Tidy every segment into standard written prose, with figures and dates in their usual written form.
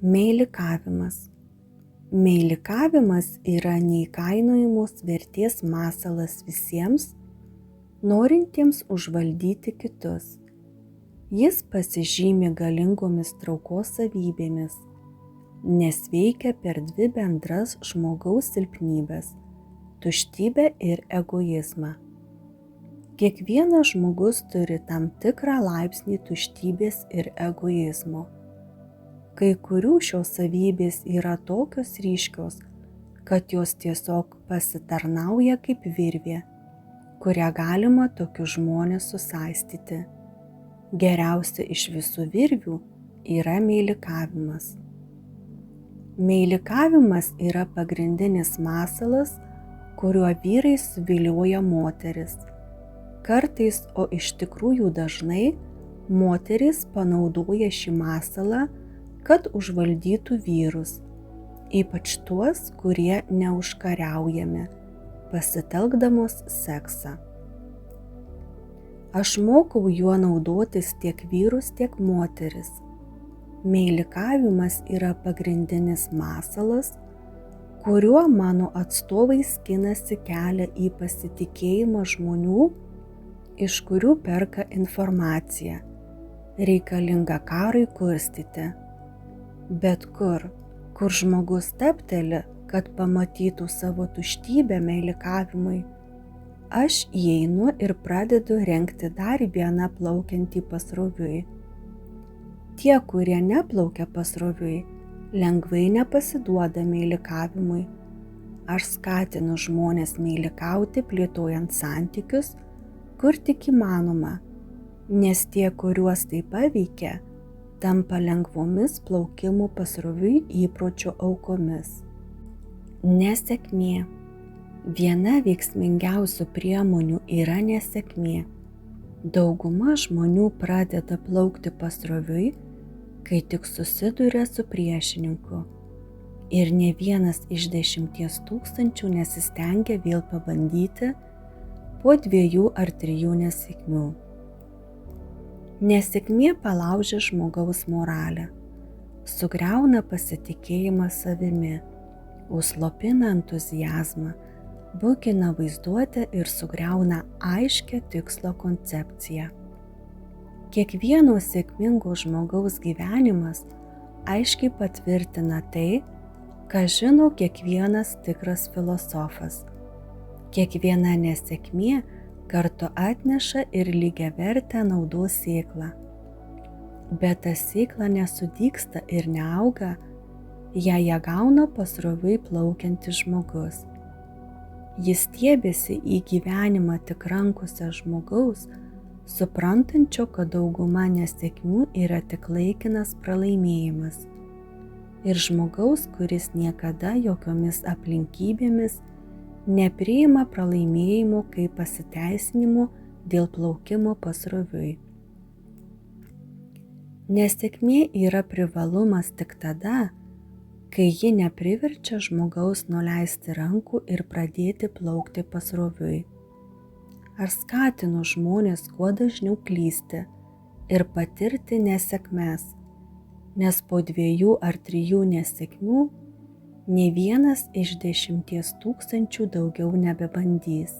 Meilikavimas. Meilikavimas yra neįkainojamos vertės masalas visiems, norintiems užvaldyti kitus. Jis pasižymi galingomis traukos savybėmis, nes veikia per dvi bendras žmogaus silpnybes – tuštybę ir egoizmą. Kiekvienas žmogus turi tam tikrą laipsnį tuštybės ir egoizmo. Kai kurių šios savybės yra tokios ryškios, kad jos tiesiog pasitarnauja kaip virvė, kurią galima tokius žmones susaistyti. Geriausia iš visų virvių yra meilikavimas. Meilikavimas yra pagrindinis masalas, kuriuo vyrai suvilioja moteris. Kartais, o iš tikrųjų dažnai, moterys panaudoja šį masalą, kad užvaldytų vyrus, ypač tuos, kurie neužkariaujami, pasitelkdamos seksą. Aš mokau juo naudotis tiek vyrus, tiek moteris. Meilikavimas yra pagrindinis masalas, kuriuo mano atstovai skinasi kelią į pasitikėjimą žmonių, iš kurių perka informaciją, reikalingą karui kurstyti. Bet kur žmogus stabteli, kad pamatytų savo tuštybę meilikavimui, aš įeinu ir pradedu rengti dar vieną plaukiantį pasroviui. Tie, kurie neplaukia pasroviui, lengvai nepasiduoda meilikavimui. Aš skatinu žmones meilikauti, plėtojant santykius, kur tik įmanoma, nes tie, kuriuos tai paveikia, tampa lengvomis plaukimų pasroviui įpročio aukomis. Nesėkmė. Viena veiksmingiausių priemonių yra nesėkmė. Dauguma žmonių pradeda plaukti pasroviui, kai tik susiduria su priešininku. Ir ne vienas iš 10 000 nesistengia vėl pabandyti po 2 ar 3 nesėkmių. Nesėkmė palaužia žmogaus moralę, sugriauna pasitikėjimą savimi, užslopina entuziazmą, bugina vaizduotę ir sugriauna aiškią tikslo koncepciją. Kiekvieno sėkmingo žmogaus gyvenimas aiškiai patvirtina tai, ką žino kiekvienas tikras filosofas. Kiekviena nesėkmė kartu atneša ir lygiavertę naudos sėklą. Bet ta sėkla nesudygsta ir neauga, jei ją gauna pasroviui plaukiantis žmogus. Jis stiebiasi į gyvenimą tik rankose žmogaus, suprantančio, kad dauguma nesėkmių yra tik laikinas pralaimėjimas. Ir žmogaus, kuris niekada jokiomis aplinkybėmis nepriima pralaimėjimo kaip pasiteisinimo dėl plaukimo pasroviui. Nesėkmė yra privalumas tik tada, kai ji nepriverčia žmogaus nuleisti rankų ir pradėti plaukti pasroviui. Aš skatinu žmones kuo dažniau klysti ir patirti nesėkmes, nes po 2 ar 3 nesėkmių nė vienas iš 10 000 daugiau nebebandys.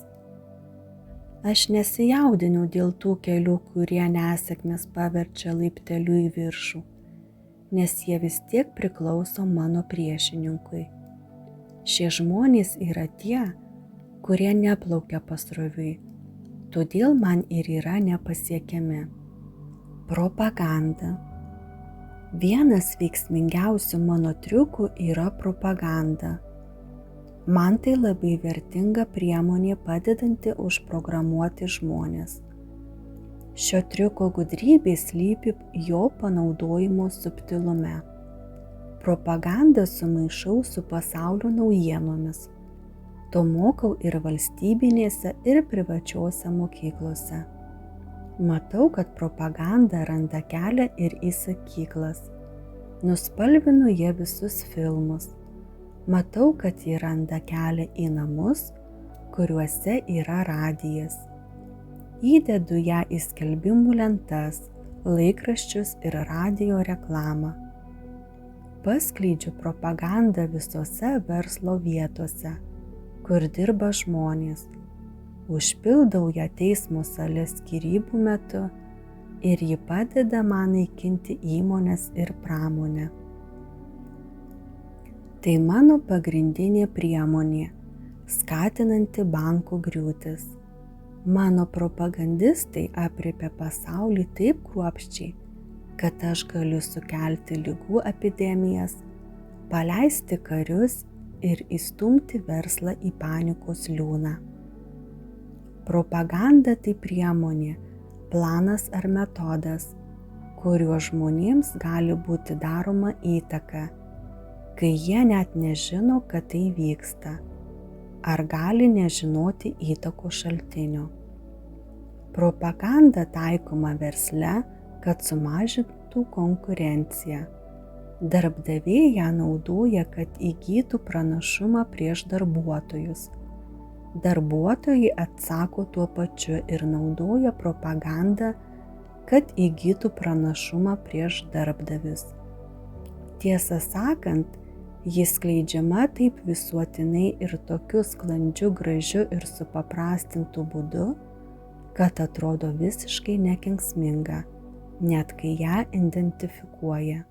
Aš nesijaudinu dėl tų kelių, kurie nesėkmes paverčia laipteliu į viršų, nes jie vis tiek priklauso mano priešininkui. Šie žmonės yra tie, kurie neplaukia pasroviui, todėl man ir yra nepasiekiami. Propaganda. Vienas veiksmingiausių mano triukų yra propaganda. Man tai labai vertinga priemonė padedanti užprogramuoti žmones. Šio triuko gudrybė slypi jo panaudojimo subtilume. Propagandą sumaišau su pasaulio naujienomis. To mokau ir valstybinėse, ir privačiose mokyklose. Matau, kad propaganda randa kelią ir į sakyklas. Nuspalvinu jie visus filmus. Matau, kad ji randa kelią į namus, kuriuose yra radijas. Įdedu ją į skelbimų lentas, laikraščius ir radijo reklamą. paskleidžiu propagandą visose verslo vietose, kur dirba žmonės, užpildau ją teismo sales skyrybų metu ir ji padeda man naikinti įmones ir pramonę. Tai mano pagrindinė priemonė, skatinanti bankų griūtis. Mano propagandistai aprėpia pasaulį taip kruopščiai, kad aš galiu sukelti ligų epidemijas, paleisti karius ir įstumti verslą į panikos liūną. Propaganda tai priemonė, planas ar metodas, kuriuo žmonėms gali būti daroma įtaka, kai jie net nežino, kad tai vyksta, ar gali nežinoti įtakos šaltinio. Propaganda taikoma versle, kad sumažintų konkurenciją. Darbdaviai ją naudoja, kad įgytų pranašumą prieš darbuotojus. Darbuotojai atsako tuo pačiu ir naudoja propagandą, kad įgytų pranašumą prieš darbdavius. Tiesą sakant, jis skleidžiama taip visuotinai ir tokiu sklandžiu, gražiu ir supaprastintu būdu, kad atrodo visiškai nekenksminga, net kai ją identifikuoja.